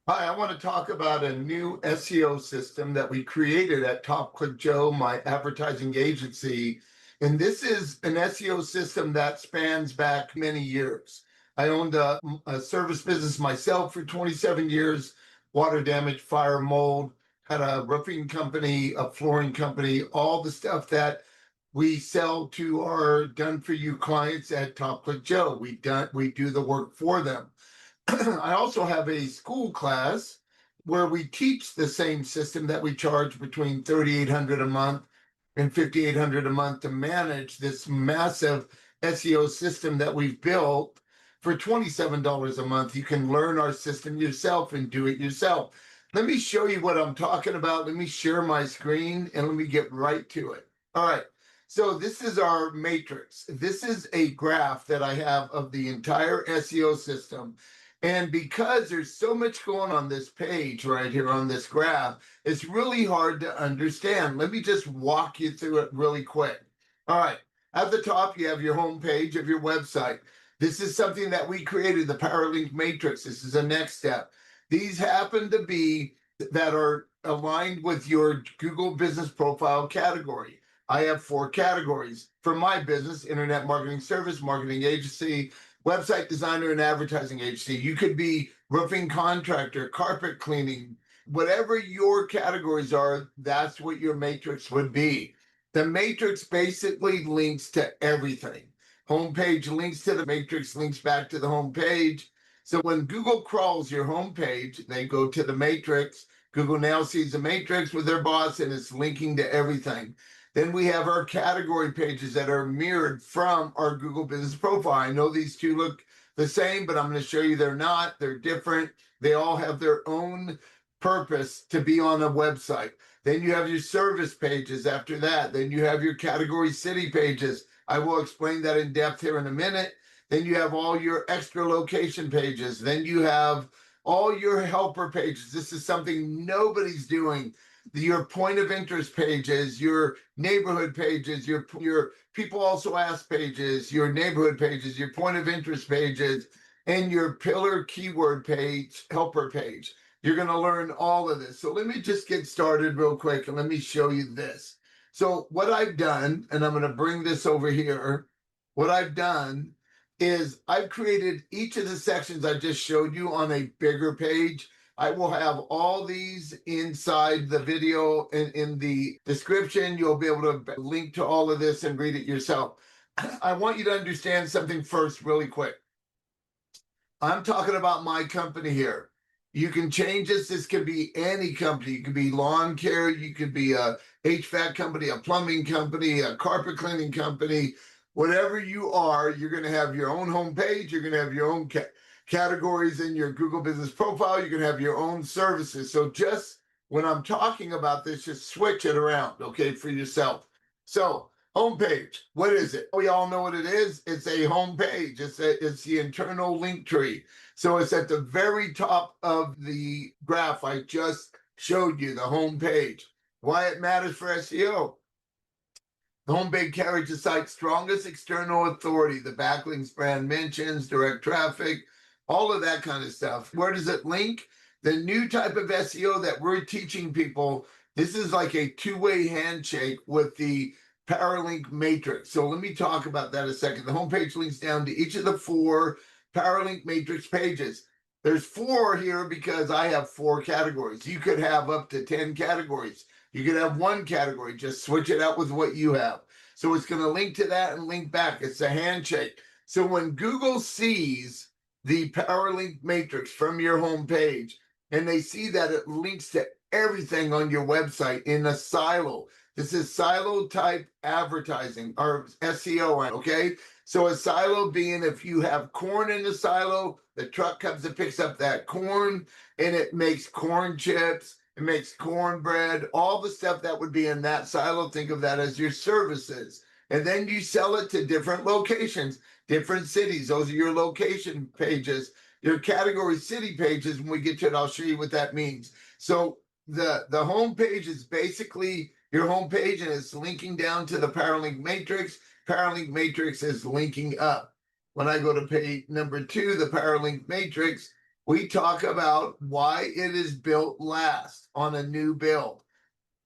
Hi, I want to talk about a new SEO system that we created at Top Click Joe, my advertising agency. And this is an SEO system that spans back many years. I owned a service business myself for 27 years, water damage, fire, mold, had a roofing company, a flooring company, all the stuff that we sell to our done for you clients at Top Click Joe. We do the work for them. I also have a school class where we teach the same system that we charge between $3,800 a month and $5,800 a month to manage this massive SEO system that we've built for $27 a month. You can learn our system yourself and do it yourself. Let me show you what I'm talking about. Let me share my screen and let me get right to it. All right. So this is our matrix. This is a graph that I have of the entire SEO system. And because there's so much going on this page right here on this graph, it's really hard to understand. Let me just walk you through it really quick. All right. At the top, you have your home page of your website. This is something that we created, the Powerlink Matrix. This is the next step. These happen to be that are aligned with your Google Business Profile category. I have 4 categories for my business: internet marketing service, marketing agency, website designer, and advertising agency. You could be roofing contractor, carpet cleaning, whatever your categories are, that's what your matrix would be. The matrix basically links to everything. Homepage links to the matrix, links back to the homepage. So when Google crawls your homepage, they go to the matrix. Google now sees the matrix with their boss and it's linking to everything. Then we have our category pages that are mirrored from our Google Business Profile. I know these two look the same, but I'm going to show you they're not. They're different. They all have their own purpose to be on a website. Then you have your service pages after that. Then you have your category city pages. I will explain that in depth here in a minute. Then you have all your extra location pages. Then you have all your helper pages. This is something nobody's doing. Your point of interest pages, your neighborhood pages, your people also ask pages, your neighborhood pages, your point of interest pages, and your pillar keyword page, helper page. You're going to learn all of this. So let me just get started real quick and let me show you this. So what I've done, and I'm going to bring this over here, what I've done is I've created each of the sections I just showed you on a bigger page. I will have all these inside the video and in the description. You'll be able to link to all of this and read it yourself. I want you to understand something first really quick. I'm talking about my company here. You can change this. This could be any company. You could be lawn care. You could be a HVAC company, a plumbing company, a carpet cleaning company. Whatever you are, you're going to have your own homepage. You're going to have your own categories in your Google Business Profile. You can have your own services. So just when I'm talking about this, just switch it around, okay, for yourself. So homepage, what is it? We all know what it is. It's a homepage. It's the internal link tree. So it's at the very top of the graph I just showed you, the homepage. Why it matters for SEO. The homepage carries the site's strongest external authority, the backlinks, brand mentions, direct traffic, all of that kind of stuff. Where does it link? The new type of SEO that we're teaching people, this is like a two-way handshake with the Powerlink Matrix. So let me talk about that a second. The homepage links down to each of the 4 Powerlink Matrix pages. There's 4 here because I have 4 categories. You could have up to 10 categories. You could have 1 category. Just switch it out with what you have. So it's going to link to that and link back. It's a handshake. So when Google sees the Powerlink Matrix from your homepage and they see that it links to everything on your website in a silo. This is silo type advertising or SEO, okay? So a silo being if you have corn in the silo, the truck comes and picks up that corn and it makes corn chips, it makes cornbread, all the stuff that would be in that silo. Think of that as your services. And then you sell it to different locations, different cities. Those are your location pages, your category city pages. When we get to it, I'll show you what that means. So the home page is basically your home page and it's linking down to the Powerlink Matrix. Powerlink Matrix is linking up. When I go to page number 2, the Powerlink Matrix, we talk about why it is built last on a new build.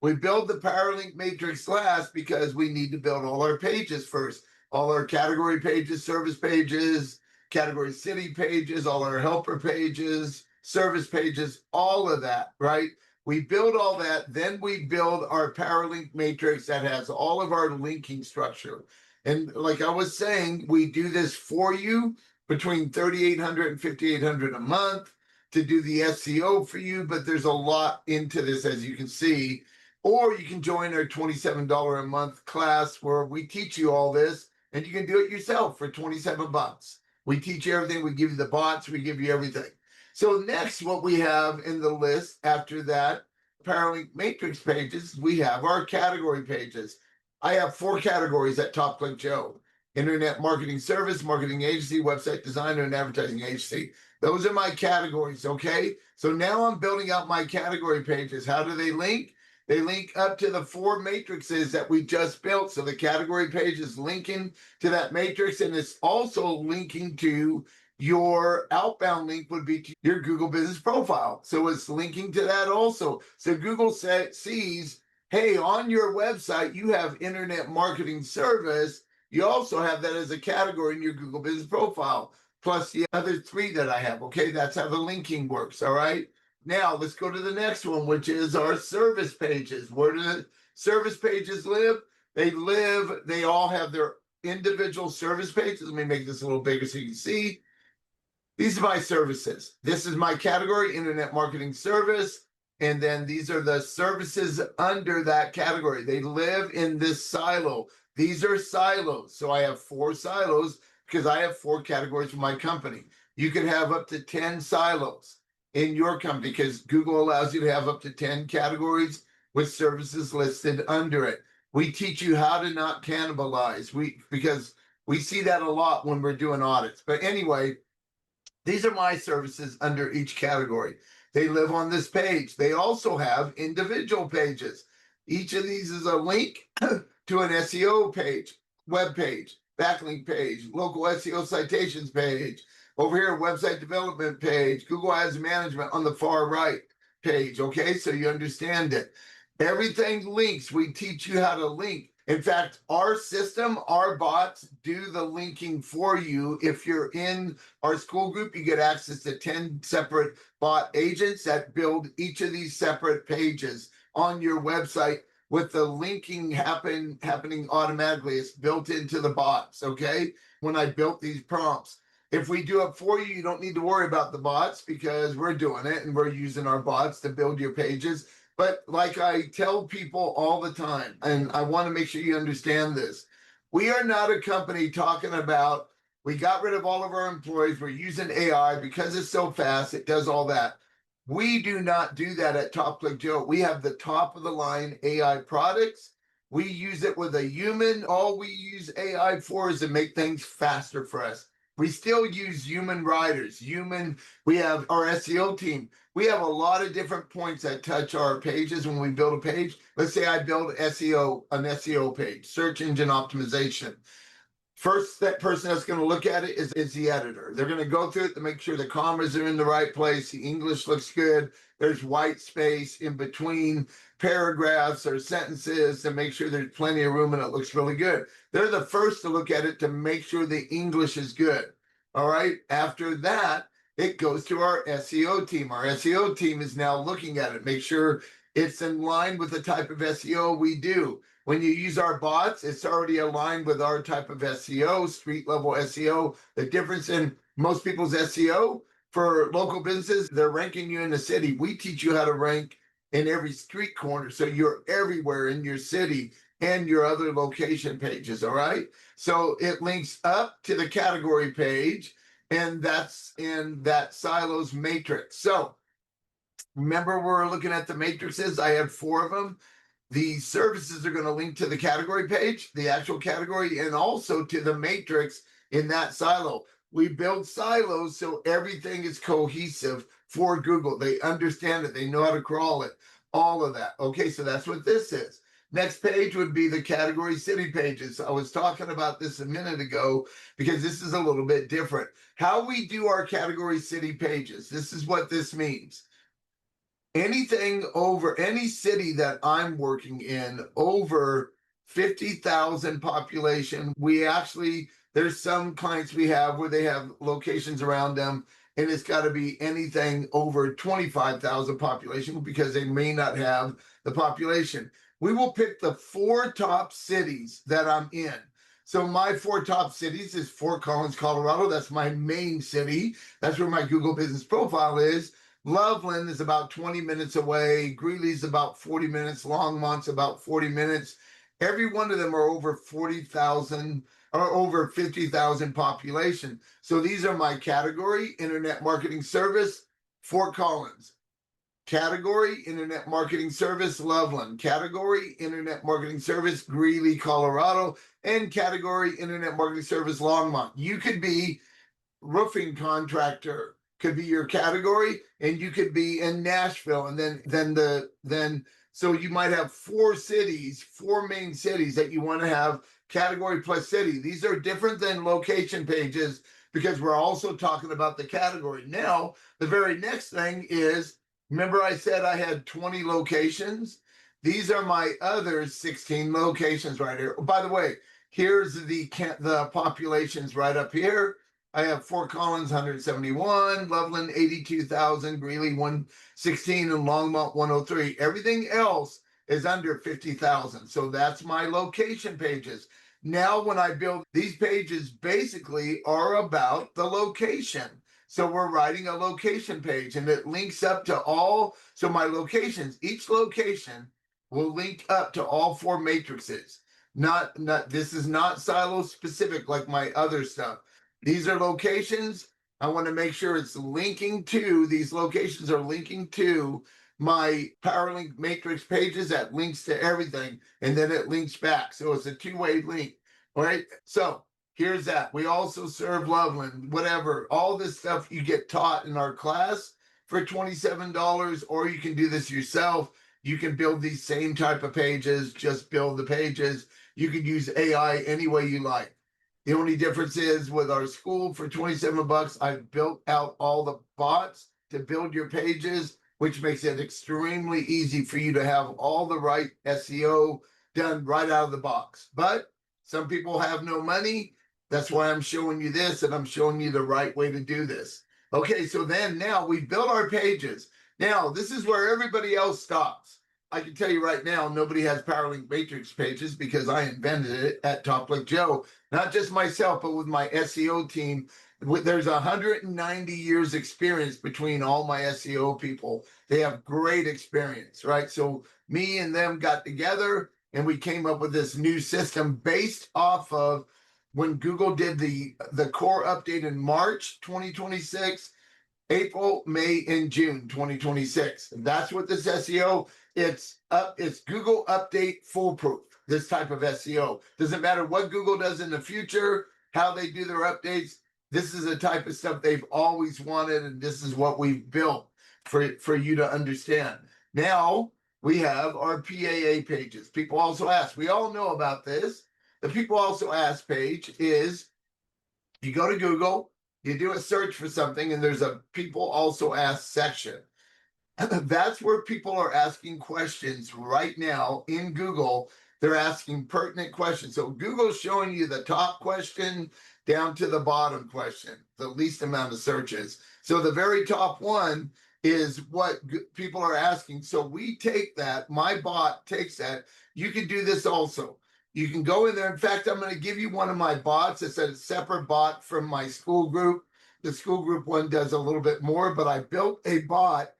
We build the Powerlink matrix last because we need to build all our pages first. All our category pages, service pages, category city pages, all our helper pages, service pages, all of that, right? We build all that, then we build our Powerlink matrix that has all of our linking structure. And like I was saying, we do this for you between $3,800 and $5,800 a month to do the SEO for you, but there's a lot into this, as you can see. Or you can join our $27 a month class where we teach you all this and you can do it yourself for 27 bucks. We teach you everything. We give you the bots. We give you everything. So next, what we have in the list after that, Powerlink matrix pages, we have our category pages. I have 4 categories at Top Click Joe: internet marketing service, marketing agency, website designer, and advertising agency. Those are my categories, okay? So now I'm building out my category pages. How do they link? They link up to the 4 matrices that we just built. So the category page is linking to that matrix, and it's also linking to your outbound link would be to your Google business profile. So it's linking to that also. So Google sees, hey, on your website, you have internet marketing service. You also have that as a category in your Google business profile, plus the other 3 that I have. Okay, that's how the linking works. All right. Now let's go to the next one, which is our service pages. Where do the service pages live? They all have their individual service pages. Let me make this a little bigger so you can see. These are my services. This is my category, internet marketing service. And then these are the services under that category. They live in this silo. These are silos. So I have 4 silos because I have 4 categories for my company. You can have up to 10 silos in your company because Google allows you to have up to 10 categories with services listed under it. We teach you how to not cannibalize because we see that a lot when we're doing audits. But anyway, these are my services under each category. They live on this page. They also have individual pages. Each of these is a link to an SEO page, web page, backlink page, local SEO citations page. Over here, website development page, Google Ads Management on the far right page, okay? So you understand it. Everything links. We teach you how to link. In fact, our system, our bots do the linking for you. If you're in our school group, you get access to 10 separate bot agents that build each of these separate pages on your website with the linking happening automatically. It's built into the bots, okay? When I built these prompts. If we do it for you, you don't need to worry about the bots because we're doing it and we're using our bots to build your pages. But like I tell people all the time, and I want to make sure you understand this, we are not a company talking about we got rid of all of our employees, we're using AI because it's so fast, it does all that. We do not do that at Top Click Joe. We have the top of the line AI products. We use it with a human. All we use AI for is to make things faster for us. We still use human writers, we have our SEO team. We have a lot of different points that touch our pages when we build a page. Let's say I build an SEO page, search engine optimization. First, that person that's going to look at it is the editor. They're going to go through it to make sure the commas are in the right place, the English looks good, there's white space in between paragraphs or sentences to make sure there's plenty of room and it looks really good. They're the first to look at it to make sure the English is good. All right. After that, it goes to our SEO team. Our SEO team is now looking at it, make sure it's in line with the type of SEO we do. When you use our bots, it's already aligned with our type of SEO, street-level SEO. The difference in most people's SEO for local businesses, they're ranking you in the city. We teach you how to rank in every street corner, so you're everywhere in your city and your other location pages, all right? So it links up to the category page, and that's in that silos matrix. So remember, we're looking at the matrices. I have 4 of them. The services are going to link to the category page, the actual category, and also to the matrix in that silo. We build silos so everything is cohesive for Google. They understand it. They know how to crawl it, all of that. Okay, so that's what this is. Next page would be the category city pages. I was talking about this a minute ago because this is a little bit different. How we do our category city pages. This is what this means. Anything over any city that I'm working in over 50,000 population, there's some clients we have where they have locations around them, and it's got to be anything over 25,000 population because they may not have the population. We will pick the 4 top cities that I'm in. So my 4 top cities is Fort Collins, Colorado. That's my main city. That's where my Google business profile is. Loveland is about 20 minutes away. Greeley's about 40 minutes. Longmont's about 40 minutes. Every one of them are over 40,000 or over 50,000 population. So these are my category: internet marketing service, Fort Collins. Category, internet marketing service, Loveland. Category, internet marketing service, Greeley, Colorado. And category, internet marketing service, Longmont. You could be roofing contractor, could be your category, and you could be in Nashville, and then so you might have 4 cities, 4 main cities that you want to have category plus city. These are different than location pages because we're also talking about the category. Now, the very next thing is, remember I said I had 20 locations? These are my other 16 locations right here. Oh, by the way, here's the populations right up here. I have Fort Collins, 171, Loveland, 82,000, Greeley, 116, and Longmont, 103. Everything else is under 50,000. So that's my location pages. Now, when I build these pages, basically are about the location. So we're writing a location page, and it links up to all. So my locations, each location will link up to all 4 matrices. This is not silo specific like my other stuff. These are locations. I want to make sure it's linking to, these locations are linking to my PowerLink matrix pages that links to everything, and then it links back. So it's a 2-way link, all right? So here's that. We also serve Loveland, whatever. All this stuff you get taught in our class for $27, or you can do this yourself. You can build these same type of pages, just build the pages. You can use AI any way you like. The only difference is with our school for $27, I've built out all the bots to build your pages, which makes it extremely easy for you to have all the right SEO done right out of the box. But some people have no money. That's why I'm showing you this, and I'm showing you the right way to do this. Okay, so then now we built our pages. Now, this is where everybody else stops. I can tell you right now, nobody has PowerLink Matrix pages because I invented it at Top Click Joe. Not just myself, but with my SEO team. There's 190 years experience between all my SEO people. They have great experience, right? So me and them got together, and we came up with this new system based off of when Google did the core update in March 2026, April, May, and June 2026. And that's what this SEO, it's Google update foolproof, this type of SEO. Doesn't matter what Google does in the future, how they do their updates. This is the type of stuff they've always wanted, and this is what we've built for you to understand. Now we have our PAA pages. People also ask, we all know about this. The people also ask page is, you go to Google, you do a search for something, and there's a people also ask section. That's where people are asking questions right now in Google. They're asking pertinent questions. So Google's showing you the top question down to the bottom question, the least amount of searches. So the very top one is what people are asking. So we take that, my bot takes that. You can do this also. You can go in there. In fact, I'm going to give you one of my bots. It's a separate bot from my school group. The school group one does a little bit more, but I built a bot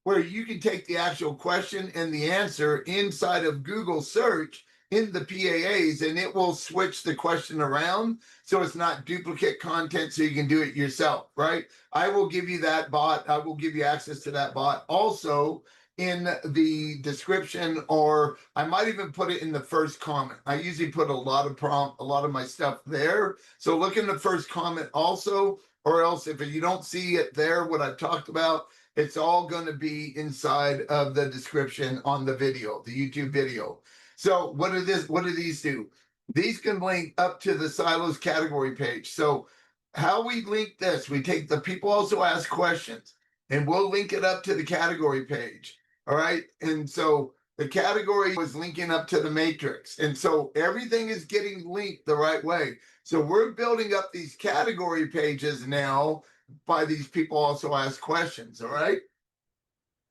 where you can take the actual question and the answer inside of Google search in the PAAs, and it will switch the question around so it's not duplicate content, so you can do it yourself, right? I will give you that bot. I will give you access to that bot also in the description, or I might even put it in the first comment. I usually put a lot of my stuff there. So look in the first comment also, or else if you don't see it there, what I've talked about, It's all going to be inside of the description on the video, the YouTube video. So what do these do? These can link up to the silos category page. So how we link this, we take the people also ask questions and we'll link it up to the category page. All right. And so the category was linking up to the matrix. And so everything is getting linked the right way. So we're building up these category pages now by these people also ask questions. All right.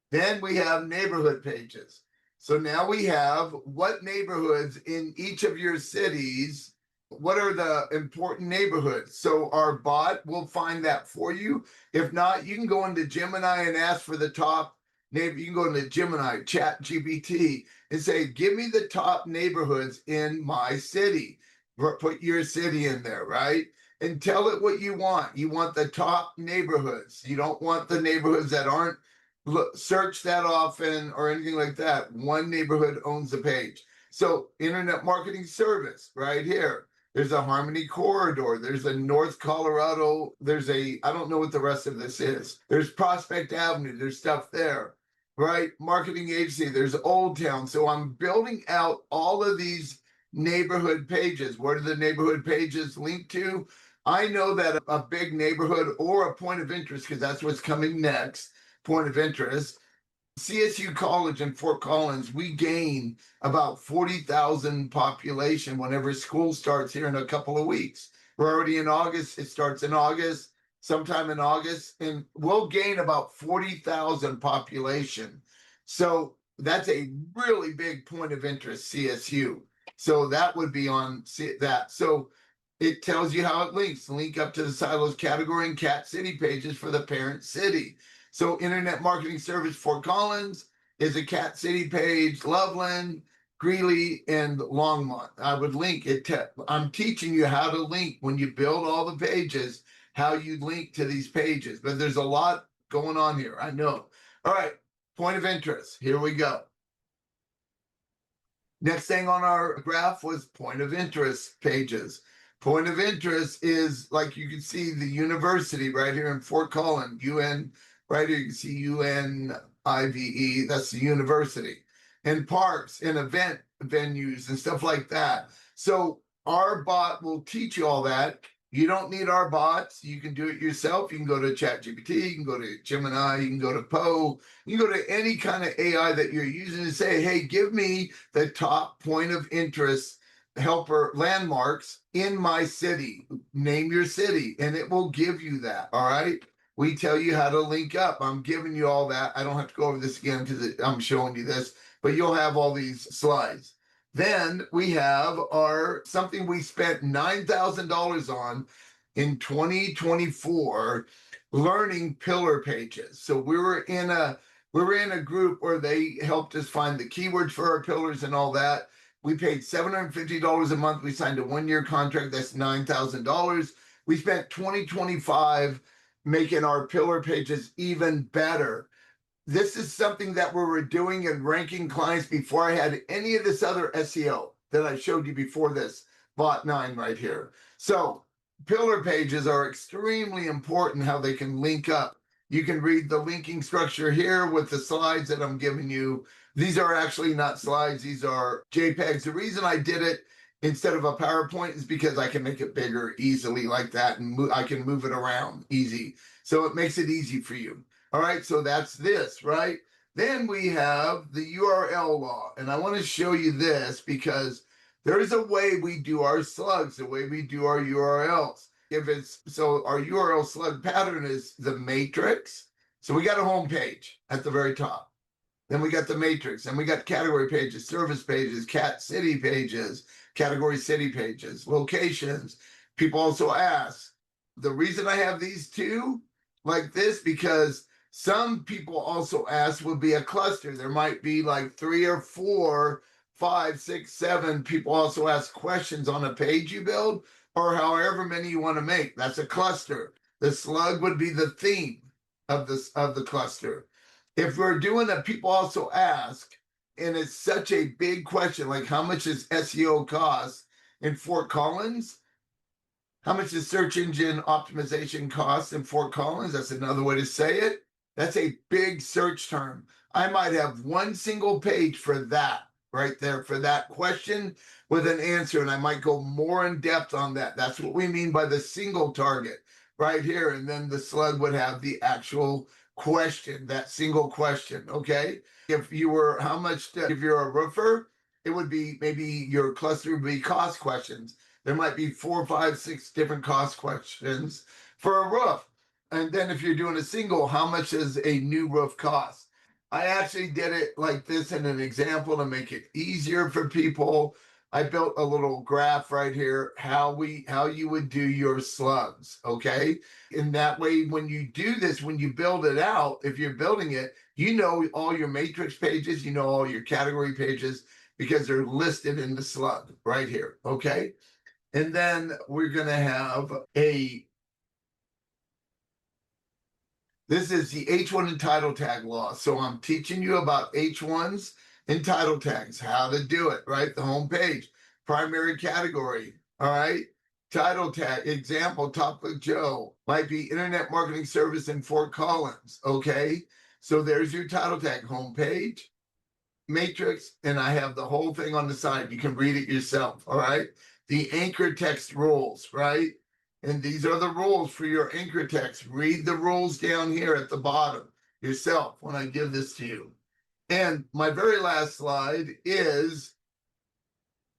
Then we have neighborhood pages. So now we have what neighborhoods in each of your cities, what are the important neighborhoods? So our bot will find that for you. If not, you can go into Gemini and ask for the top neighbor. You can go into Gemini, Chat GPT, and say, give me the top neighborhoods in my city. Put your city in there, right? And tell it what you want. You want the top neighborhoods. You don't want the neighborhoods that aren't searched that often or anything like that. One neighborhood owns the page. So internet marketing service right here. There's a Harmony Corridor. There's a North Colorado. There's I don't know what the rest of this is. There's Prospect Avenue. There's stuff there, right? Marketing agency. There's Old Town. So I'm building out all of these neighborhood pages. Where do the neighborhood pages link to? I know that a big neighborhood or a point of interest, because that's what's coming next, point of interest, CSU College in Fort Collins, we gain about 40,000 population whenever school starts here in a couple of weeks. We're already in August. It starts in August, sometime in August, and we'll gain about 40,000 population. So that's a really big point of interest, CSU. So that would be on that. So it tells you how it links. Link up to the silos category and cat city pages for the parent city. So Internet Marketing Service Fort Collins is a cat city page, Loveland, Greeley, and Longmont. I would link it. I'm teaching you how to link when you build all the pages, how you link to these pages. But there's a lot going on here, I know. All right, point of interest. Here we go. Next thing on our graph was point of interest pages. Point of interest is, like you can see, the university right here in Fort Collins, UN. Right here, you can see UNIVE, that's the university, and parks and event venues and stuff like that. So our bot will teach you all that. You don't need our bots. You can do it yourself. You can go to ChatGPT, you can go to Gemini, you can go to Poe, you can go to any kind of AI that you're using and say, hey, give me the top point of interest helper landmarks in my city. Name your city, and it will give you that, all right? We tell you how to link up. I'm giving you all that. I don't have to go over this again because I'm showing you this, but you'll have all these slides. Then we have something we spent $9,000 on in 2024, learning pillar pages. So we were in a group where they helped us find the keywords for our pillars and all that. We paid $750 a month. We signed a 1-year contract. That's $9,000. We spent 2025 making our pillar pages even better. This is something that we were doing and ranking clients before I had any of this other SEO that I showed you before this, bot 9 right here. So pillar pages are extremely important, how they can link up. You can read the linking structure here with the slides that I'm giving you. These are actually not slides. These are JPEGs. The reason I did it instead of a PowerPoint is because I can make it bigger easily like that, and I can move it around easy. So it makes it easy for you. All right, so that's this, right? Then we have the URL law, and I want to show you this because there is a way we do our slugs, the way we do our URLs. So our URL slug pattern is the matrix. So we got a home page at the very top. Then we got the matrix, and we got category pages, service pages, cat city pages, category city pages, locations. People also ask. The reason I have these two like this, because some people also ask would be a cluster. There might be like 3 or 4, 5, 6, 7 people also ask questions on a page you build, or however many you want to make. That's a cluster. The slug would be the theme of the cluster. If we're doing a people also ask, and it's such a big question, like how much does SEO cost in Fort Collins? How much does search engine optimization cost in Fort Collins? That's another way to say it. That's a big search term. I might have one single page for that right there, for that question with an answer, and I might go more in depth on that. That's what we mean by the single target right here. And then the slug would have the actual question, that single question. Okay. If you were, if you're a roofer, it would be maybe your cluster would be cost questions. There might be 4, 5, 6 different cost questions for a roof. And then if you're doing a single, how much does a new roof cost? I actually did it like this in an example to make it easier for people. I built a little graph right here, how you would do your slugs, okay? In that way, when you do this, when you build it out, if you're building it, you know all your matrix pages, you know all your category pages, because they're listed in the slug right here, okay? And then we're gonna have this is the H1 and title tag law. So I'm teaching you about H1s and title tags, how to do it, right? The home page, primary category, all right? Title tag, example, Top Click Joe, might be internet marketing service in Fort Collins, okay? So there's your title tag, home page, matrix, and I have the whole thing on the side. You can read it yourself, all right? The anchor text rules, right? And these are the rules for your anchor text. Read the rules down here at the bottom yourself when I give this to you. And my very last slide is,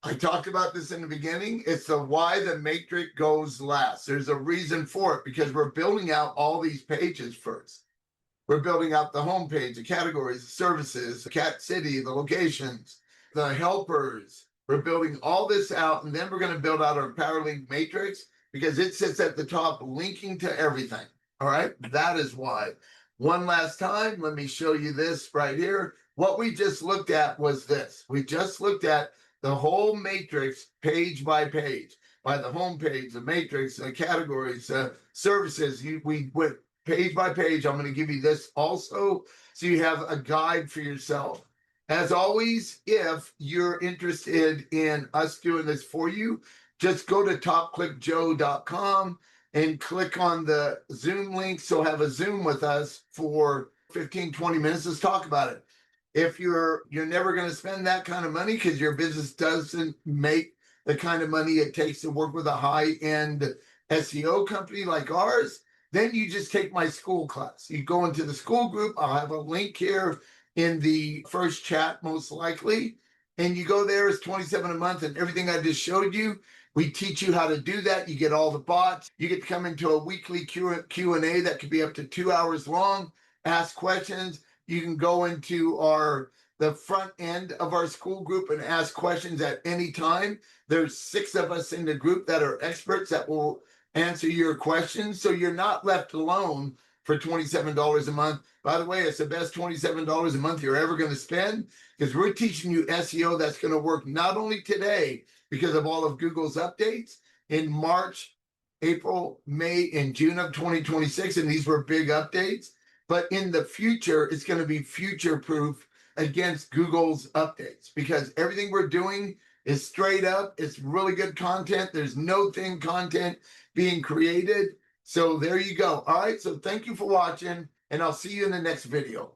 I talked about this in the beginning. It's the why the matrix goes last. There's a reason for it, because we're building out all these pages first. We're building out the home page, the categories, the services, the cat city, the locations, the helpers. We're building all this out, and then we're going to build out our Powerlink matrix, because it sits at the top linking to everything. All right, that is why. One last time, let me show you this right here. What we just looked at was this. We just looked at the whole matrix page by page, by the home page, the matrix, the categories, services. We went page by page. I'm going to give you this also, so you have a guide for yourself. As always, if you're interested in us doing this for you, just go to topclickjoe.com and click on the Zoom link. So have a Zoom with us for 15, 20 minutes. Let's talk about it. If you're never going to spend that kind of money because your business doesn't make the kind of money it takes to work with a high-end SEO company like ours, then you just take my school class. You go into the school group. I'll have a link here in the first chat, most likely. And you go there, it's $27 a month, and everything I just showed you, we teach you how to do that. You get all the bots. You get to come into a weekly Q&A that could be up to 2 hours long, ask questions. You can go into the front end of our school group and ask questions at any time. There's 6 of us in the group that are experts that will answer your questions. So you're not left alone for $27 a month. By the way, it's the best $27 a month you're ever going to spend, because we're teaching you SEO that's going to work not only today because of all of Google's updates in March, April, May, and June of 2026. And these were big updates. But in the future, it's going to be future-proof against Google's updates, because everything we're doing is straight up. It's really good content. There's no thin content being created. So there you go. All right. So thank you for watching, and I'll see you in the next video.